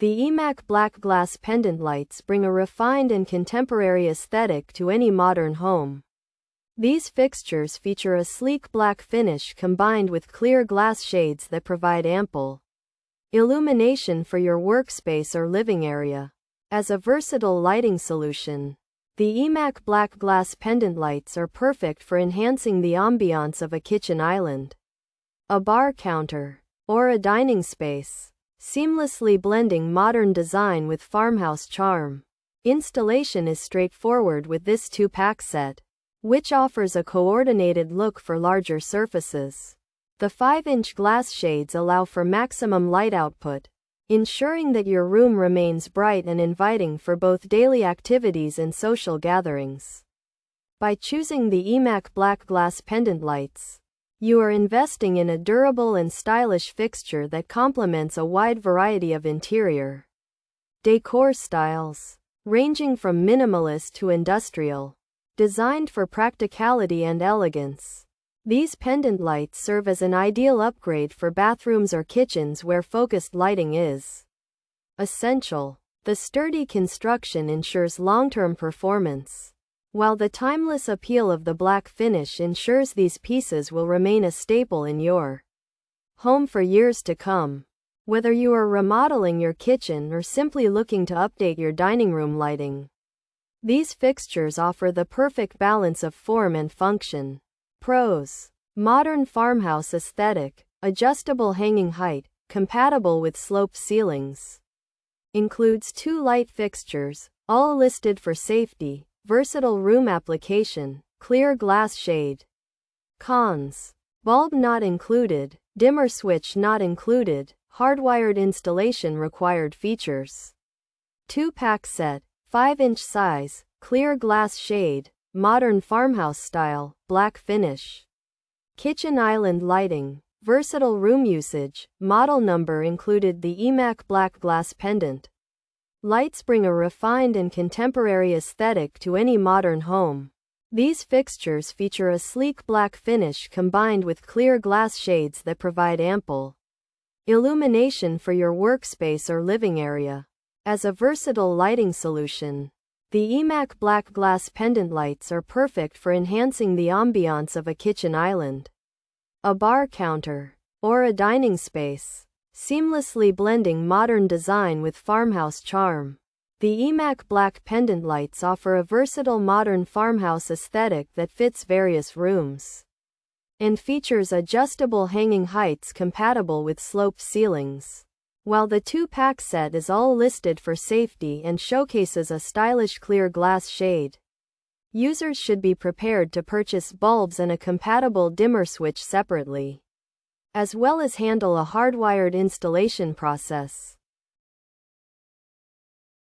The Emak black glass pendant lights bring a refined and contemporary aesthetic to any modern home. These fixtures feature a sleek black finish combined with clear glass shades that provide ample illumination for your workspace or living area. As a versatile lighting solution, the Emak black glass pendant lights are perfect for enhancing the ambiance of a kitchen island, a bar counter, or a dining space, seamlessly blending modern design with farmhouse charm. Installation is straightforward with this 2-pack set, which offers a coordinated look for larger surfaces. The 5-inch glass shades allow for maximum light output, ensuring that your room remains bright and inviting for both daily activities and social gatherings. By choosing the Emak black glass pendant lights, you are investing in a durable and stylish fixture that complements a wide variety of interior decor styles, ranging from minimalist to industrial. Designed for practicality and elegance, these pendant lights serve as an ideal upgrade for bathrooms or kitchens where focused lighting is essential. The sturdy construction ensures long-term performance, while the timeless appeal of the black finish ensures these pieces will remain a staple in your home for years to come. Whether you are remodeling your kitchen or simply looking to update your dining room lighting, these fixtures offer the perfect balance of form and function. Pros: modern farmhouse aesthetic, adjustable hanging height, compatible with sloped ceilings. Includes 2 light fixtures, all listed for safety, versatile room application, clear glass shade. Cons: bulb not included, dimmer switch not included, hardwired installation required. Features: 2-pack set, 5-inch size, clear glass shade, modern farmhouse style, black finish. Kitchen island lighting, versatile room usage, model number included. The Emak black glass pendant lights bring a refined and contemporary aesthetic to any modern home. These fixtures feature a sleek black finish combined with clear glass shades that provide ample illumination for your workspace or living area. As a versatile lighting solution, the Emak black glass pendant lights are perfect for enhancing the ambiance of a kitchen island, a bar counter, or a dining space, seamlessly blending modern design with farmhouse charm. The Emak black pendant lights offer a versatile modern farmhouse aesthetic that fits various rooms and features adjustable hanging heights compatible with sloped ceilings. While the 2-pack set is all listed for safety and showcases a stylish clear glass shade, users should be prepared to purchase bulbs and a compatible dimmer switch separately, as well as handle a hardwired installation process.